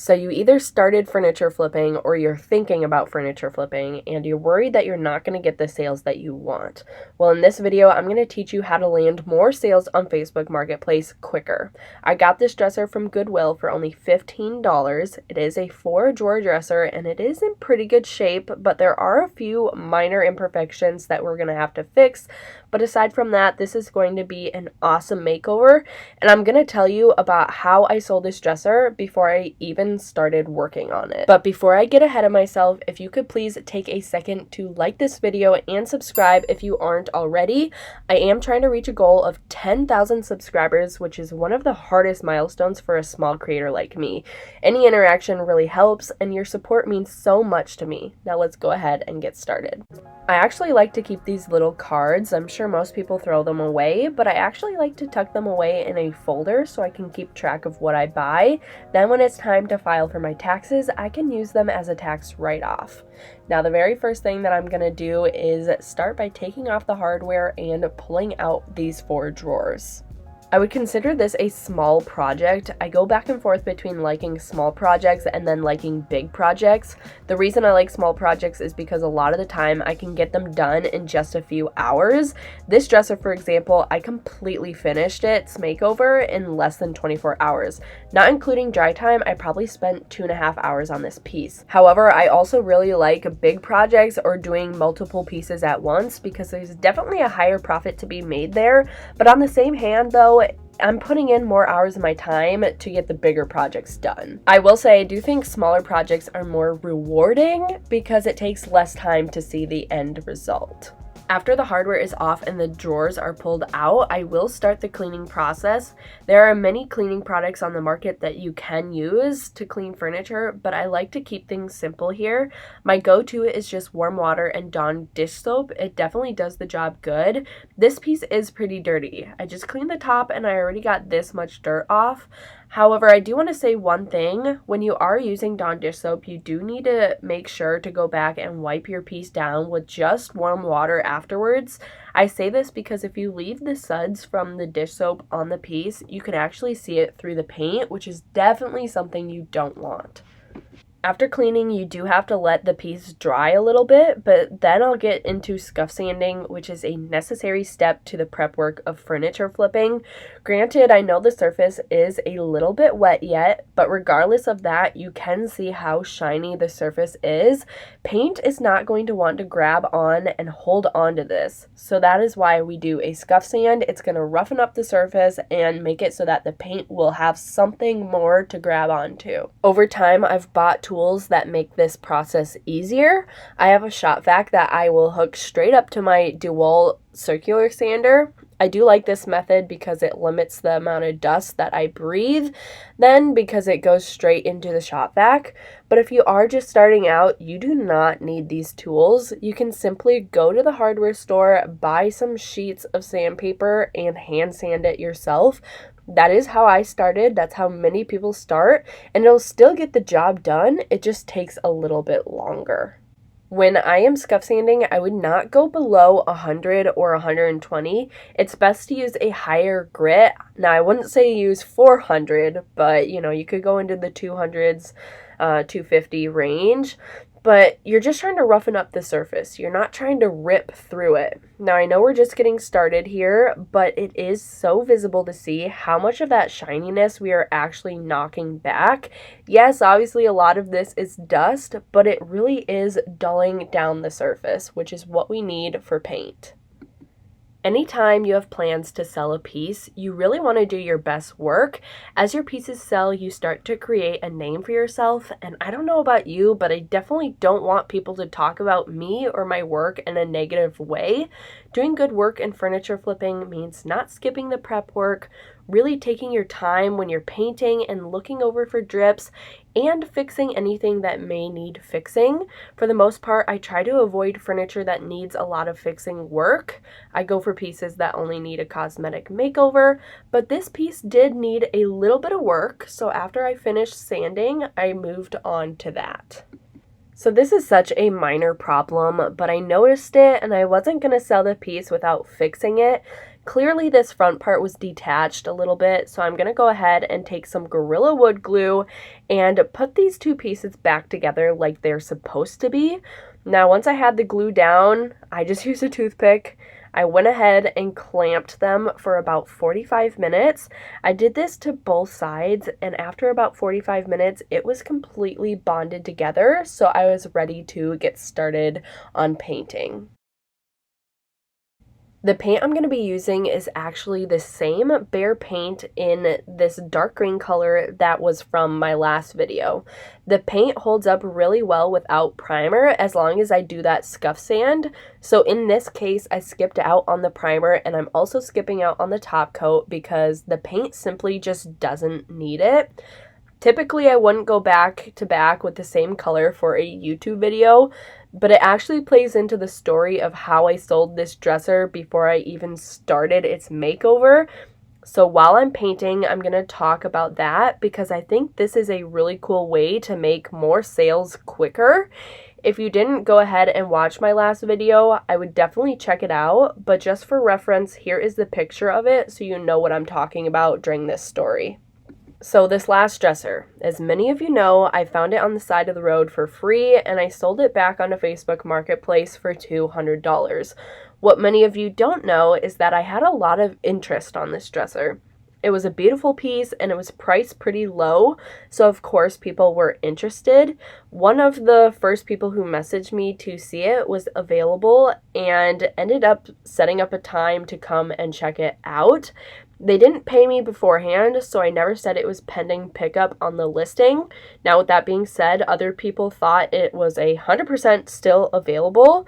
So you either started furniture flipping or you're thinking about furniture flipping and you're worried that you're not going to get the sales that you want. Well, in this video, I'm going to teach you how to land more sales on Facebook Marketplace quicker. I got this dresser from Goodwill for only $15. It is a 4-drawer dresser and it is in pretty good shape, but there are a few minor imperfections that we're going to have to fix. But aside from that, this is going to be an awesome makeover, and I'm going to tell you about how I sold this dresser before I even started working on it. But before I get ahead of myself, if you could please take a second to like this video and subscribe if you aren't already. I am trying to reach a goal of 10,000 subscribers, which is one of the hardest milestones for a small creator like me. Any interaction really helps, and your support means so much to me. Now let's go ahead and get started. I actually like to keep these little cards. I'm sure most people throw them away, but I actually like to tuck them away in a folder so I can keep track of what I buy. Then when it's time to file for my taxes, I can use them as a tax write-off. Now the very first thing that I'm going to do is start by taking off the hardware and pulling out these 4 drawers. I would consider this a small project. I go back and forth between liking small projects and then liking big projects. The reason I like small projects is because a lot of the time I can get them done in just a few hours. This dresser, for example, I completely finished its makeover in less than 24 hours. Not including dry time, I probably spent 2.5 hours on this piece. However, I also really like big projects or doing multiple pieces at once because there's definitely a higher profit to be made there. But on the same hand, though, I'm putting in more hours of my time to get the bigger projects done. I will say I do think smaller projects are more rewarding because it takes less time to see the end result. After the hardware is off and the drawers are pulled out, I will start the cleaning process. There are many cleaning products on the market that you can use to clean furniture, but I like to keep things simple here. My go-to is just warm water and Dawn dish soap. It definitely does the job good. This piece is pretty dirty. I just cleaned the top and I already got this much dirt off. However, I do want to say one thing. When you are using Dawn dish soap, you do need to make sure to go back and wipe your piece down with just warm water afterwards. I say this because if you leave the suds from the dish soap on the piece, you can actually see it through the paint, which is definitely something you don't want. After cleaning, you do have to let the piece dry a little bit, but then I'll get into scuff sanding, which is a necessary step to the prep work of furniture flipping. Granted, I know the surface is a little bit wet yet, but regardless of that, you can see how shiny the surface is. Paint is not going to want to grab on and hold on to this, so that is why we do a scuff sand. It's going to roughen up the surface and make it so that the paint will have something more to grab onto. Over time, I've bought tools that make this process easier. I have a shop vac that I will hook straight up to my DeWalt circular sander. I do like this method because it limits the amount of dust that I breathe, then because it goes straight into the shop vac. But if you are just starting out, you do not need these tools. You can simply go to the hardware store, buy some sheets of sandpaper, and hand sand it yourself. That is how I started. That's how many people start, and it'll still get the job done. It just takes a little bit longer. When I am scuff sanding, I would not go below 100 or 120. It's best to use a higher grit. Now, I wouldn't say use 400, but you could go into the 200s, 250 range. But you're just trying to roughen up the surface. You're not trying to rip through it. Now, I know we're just getting started here, but it is so visible to see how much of that shininess we are actually knocking back. Yes, obviously a lot of this is dust, but it really is dulling down the surface, which is what we need for paint. Anytime you have plans to sell a piece, you really want to do your best work. As your pieces sell, you start to create a name for yourself, and I don't know about you, but I definitely don't want people to talk about me or my work in a negative way. Doing good work in furniture flipping means not skipping the prep work, really taking your time when you're painting and looking over for drips, and fixing anything that may need fixing. For the most part, I try to avoid furniture that needs a lot of fixing work. I go for pieces that only need a cosmetic makeover, but this piece did need a little bit of work, so after I finished sanding, I moved on to that. So this is such a minor problem, but I noticed it and I wasn't going to sell the piece without fixing it. Clearly this front part was detached a little bit, so I'm going to go ahead and take some Gorilla Wood glue and put these two pieces back together like they're supposed to be. Now, once I had the glue down, I just used a toothpick. I went ahead and clamped them for about 45 minutes. I did this to both sides, and after about 45 minutes, it was completely bonded together, so I was ready to get started on painting. The paint I'm going to be using is actually the same Behr paint in this dark green color that was from my last video. The paint holds up really well without primer as long as I do that scuff sand. So in this case, I skipped out on the primer, and I'm also skipping out on the top coat because the paint simply just doesn't need it. Typically, I wouldn't go back to back with the same color for a YouTube video, but it actually plays into the story of how I sold this dresser before I even started its makeover. So while I'm painting, I'm going to talk about that because I think this is a really cool way to make more sales quicker. If you didn't go ahead and watch my last video, I would definitely check it out, but just for reference, here is the picture of it so you know what I'm talking about during this story. So this last dresser, as many of you know, I found it on the side of the road for free and I sold it back on a Facebook Marketplace for $200. What many of you don't know is that I had a lot of interest on this dresser. It was a beautiful piece and it was priced pretty low, so of course people were interested. One of the first people who messaged me to see it was available and ended up setting up a time to come and check it out. They didn't pay me beforehand, so I never said it was pending pickup on the listing. Now, with that being said, other people thought it was 100% still available.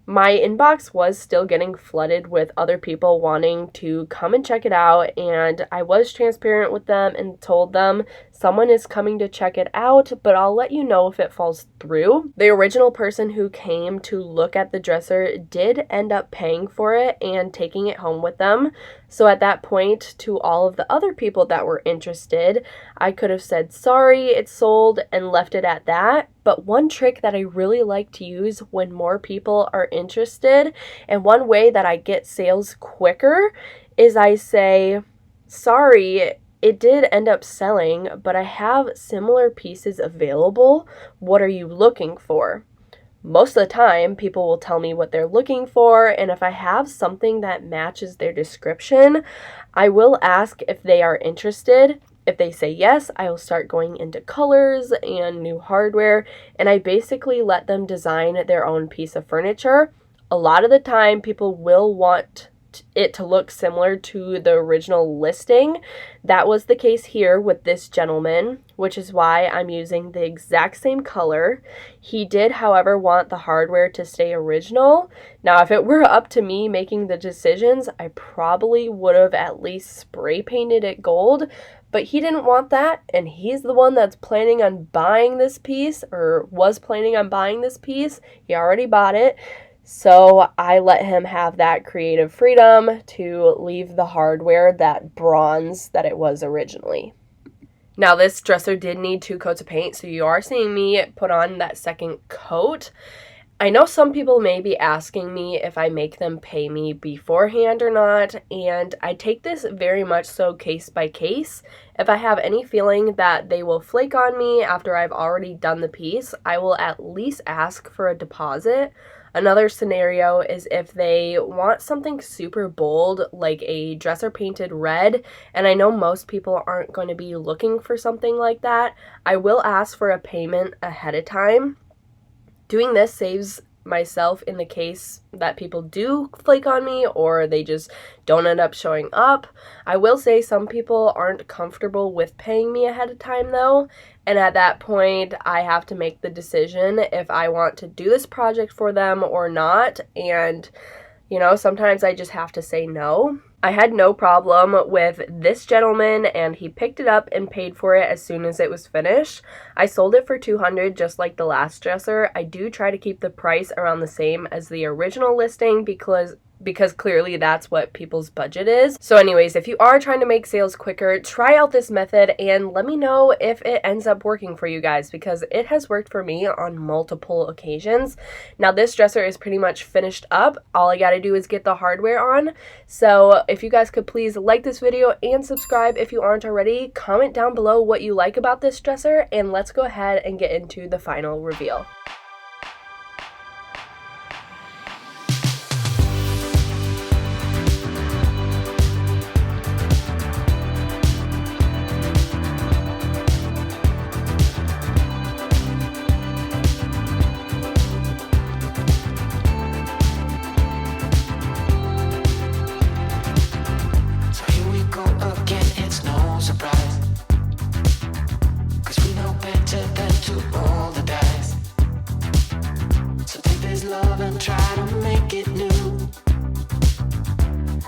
My inbox was still getting flooded with other people wanting to come and check it out, and I was transparent with them and told them someone is coming to check it out, but I'll let you know if it falls through. The original person who came to look at the dresser did end up paying for it and taking it home with them. So at that point, to all of the other people that were interested, I could have said, sorry, it's sold, and left it at that. But one trick that I really like to use when more people are interested, and one way that I get sales quicker, is I say, sorry, it did end up selling, but I have similar pieces available. What are you looking for? Most of the time, people will tell me what they're looking for, and if I have something that matches their description, I will ask if they are interested. If they say yes, I will start going into colors and new hardware, and I basically let them design their own piece of furniture. A lot of the time, people will want it to look similar to the original listing. That was the case here with this gentleman, which is why I'm using the exact same color. He did, however, want the hardware to stay original. Now, if it were up to me making the decisions, I probably would have at least spray painted it gold, but he didn't want that, and he's the one that's planning on buying this piece, or was planning on buying this piece. He already bought it. So I let him have that creative freedom to leave the hardware that bronze that it was originally. Now, this dresser did need 2 coats of paint, so you are seeing me put on that second coat. I know some people may be asking me if I make them pay me beforehand or not, and I take this very much so case by case. If I have any feeling that they will flake on me after I've already done the piece, I will at least ask for a deposit. Another scenario is if they want something super bold, like a dresser painted red, and I know most people aren't going to be looking for something like that, I will ask for a payment ahead of time. Doing this saves myself in the case that people do flake on me or they just don't end up showing up. I will say some people aren't comfortable with paying me ahead of time though, and at that point I have to make the decision if I want to do this project for them or not, and you know, sometimes I just have to say no. I had no problem with this gentleman, and he picked it up and paid for it as soon as it was finished. I sold it for $200 just like the last dresser. I do try to keep the price around the same as the original listing because because clearly that's what people's budget is. So anyways, if you are trying to make sales quicker, try out this method and let me know if it ends up working for you guys, because it has worked for me on multiple occasions. Now this dresser is pretty much finished up. All I gotta do is get the hardware on. So if you guys could please like this video and subscribe if you aren't already, comment down below what you like about this dresser, and let's go ahead and get into the final reveal. Love and try to make it new.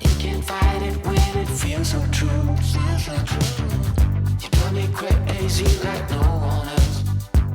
You can't fight it when it feels so true. You drive me crazy like no